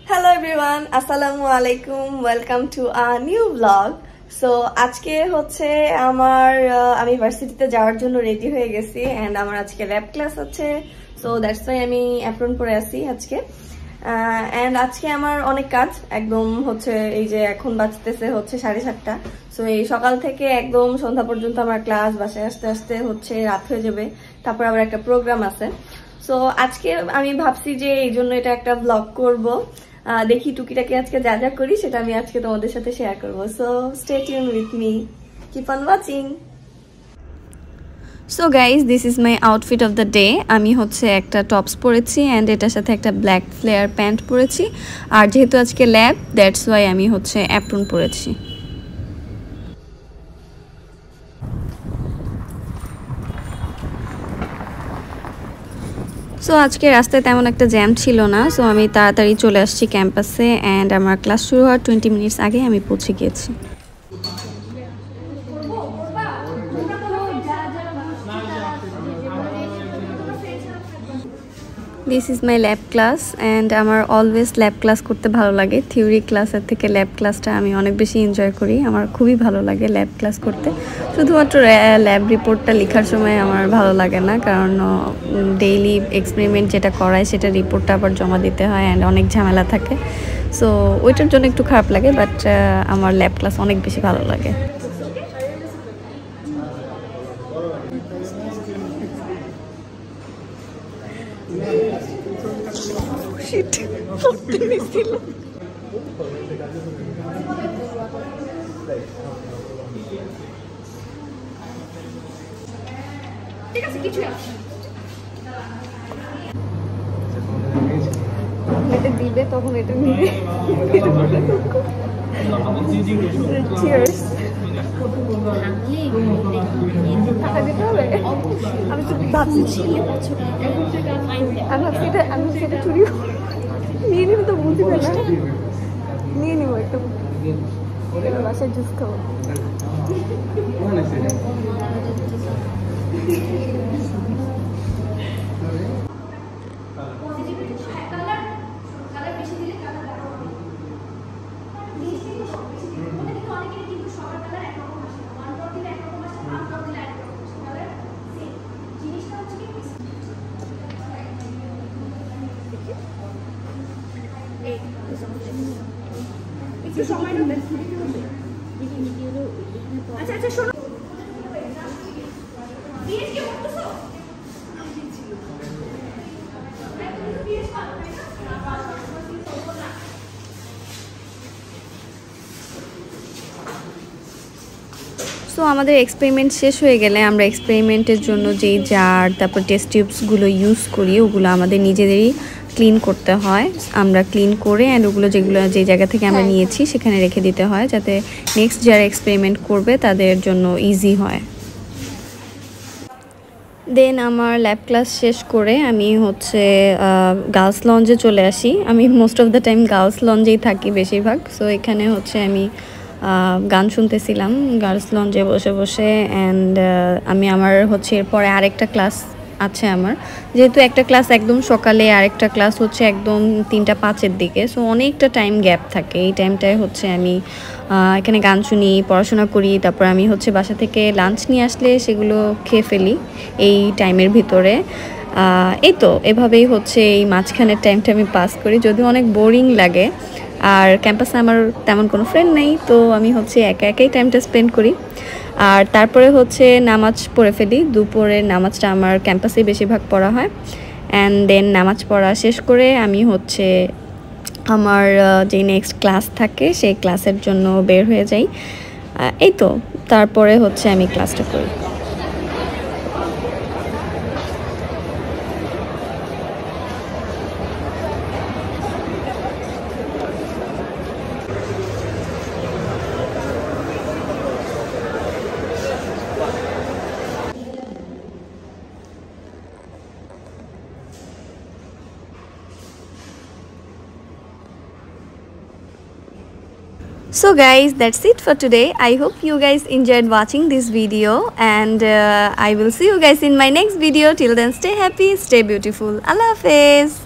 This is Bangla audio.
Hello everyone, Assalamu alaikum. Welcome to a new vlog. So আজকে হচ্ছে আমি ভার্সিটিতে যাওয়ার জন্য রেডি হয়ে গেছি and আমার আজকে ল্যাব ক্লাস আছে. So that's why আমি অ্যাপ্রন পরে আছি আজকে. And আজকে আমার অনেক কাজ একদম হচ্ছে এই যে এখন বাজতেছে হচ্ছে 7:30. সো এই সকাল থেকে একদম সন্ধ্যা পর্যন্ত আমার ক্লাস, বাসায় আসতে আসতে হচ্ছে রাত হয়ে যাবে. তারপর আবার একটা প্রোগ্রাম আছে. সো আজকে আমি ভাবছি যে এই জন্য এটা একটা ব্লগ করব. দেখি টুকিটাকি আজকে যা যা করি সেটা আমি আজকে তোমাদের সাথে শেয়ার করব. So stay tune with me, keep on watching. So guys, this is my outfit of the day. আমি হচ্ছে একটা টপস পরেছি অ্যান্ড এটার সাথে একটা ব্ল্যাক ফ্লেয়ার প্যান্ট পরেছি. আর যেহেতু আজকে ল্যাব, দ্যাটস ওয়াই আমি হচ্ছে অ্যাপ্রন পরেছি. সো আজকে রাস্তায় তেমন একটা জ্যাম ছিল না. সো আমি তাড়াতাড়ি চলে আসছি ক্যাম্পাসে অ্যান্ড আমার ক্লাস শুরু হওয়ার 20 মিনিটস আগে আমি পৌঁছে গিয়েছি. This is my lab class and আমার অলওয়েজ ল্যাব ক্লাস করতে ভালো লাগে. থিওরি ক্লাসের থেকে ল্যাব ক্লাসটা আমি অনেক বেশি এনজয় করি. আমার খুবই ভালো লাগে ল্যাব ক্লাস করতে. শুধুমাত্র ল্যাব রিপোর্টটা লেখার সময় আমার ভালো লাগে না, কারণ ডেইলি এক্সপেরিমেন্ট যেটা করায় সেটা রিপোর্টটা আবার জমা দিতে হয় অ্যান্ড অনেক ঝামেলা থাকে. সো ওইটার জন্য একটু খারাপ লাগে, বাট আমার ল্যাব ক্লাস অনেক বেশি ভালো লাগে. এটা দিবে তখন এটা নিবে. চিয়ার্স. টাকা দিতে হবে? আমি তো ভাবছি আমি সেটা চুরি নিয়ে নিব, তো বুঝতে পারি না. নিয়ে নিবো একটা বাসায় জুস খাবো. আচ্ছা শোনো, সো আমাদের এক্সপেরিমেন্ট শেষ হয়ে গেলে আমরা এক্সপেরিমেন্টের জন্য যেই জার তারপর টেস্ট টিউবসগুলো ইউজ করি ওগুলো আমাদের নিজেদেরই ক্লিন করতে হয়. আমরা ক্লিন করে অ্যান্ড ওগুলো যে জায়গা থেকে আমরা নিয়েছি সেখানে রেখে দিতে হয়, যাতে নেক্সট যারা এক্সপেরিমেন্ট করবে তাদের জন্য ইজি হয়. দেন আমার ল্যাব ক্লাস শেষ করে আমি হচ্ছে গার্লস লঞ্জে চলে আসি. আমি most of the time girls লঞ্জেই থাকি বেশিরভাগ. সো এখানে হচ্ছে আমি গান শুনতেছিলাম গার্লস লঞ্জে বসে বসে. অ্যান্ড আমি আমার হচ্ছে এরপরে আরেকটা ক্লাস আছে আমার, যেহেতু একটা ক্লাস একদম সকালে আরেকটা ক্লাস হচ্ছে একদম 3:05 দিকে. সো অনেকটা টাইম গ্যাপ থাকে. এই টাইমটায় হচ্ছে আমি এখানে গান শুনি, পড়াশোনা করি. তারপর আমি হচ্ছে বাসা থেকে লাঞ্চ নিয়ে আসলে সেগুলো খেয়ে ফেলি এই টাইমের ভিতরে. এই তো এভাবেই হচ্ছে এই মাঝখানের টাইমটা আমি পাস করি, যদিও অনেক বোরিং লাগে. আর ক্যাম্পাসে আমার তেমন কোনো ফ্রেন্ড নেই, তো আমি হচ্ছে একা একাই টাইমটা স্পেন্ড করি. আর তারপরে হচ্ছে নামাজ পড়ে ফেলি. দুপুরের নামাজটা আমার ক্যাম্পাসে বেশিরভাগ পড়া হয়. অ্যান্ড দেন নামাজ পড়া শেষ করে আমি হচ্ছে আমার যে নেক্সট ক্লাস থাকে সেই ক্লাসের জন্য বের হয়ে যাই. এই তো তারপরে হচ্ছে আমি ক্লাসটা করি. So guys, that's it for today. I hope you guys enjoyed watching this video, and I will see you guys in my next video. Till then, stay happy, stay beautiful. Allah Hafiz.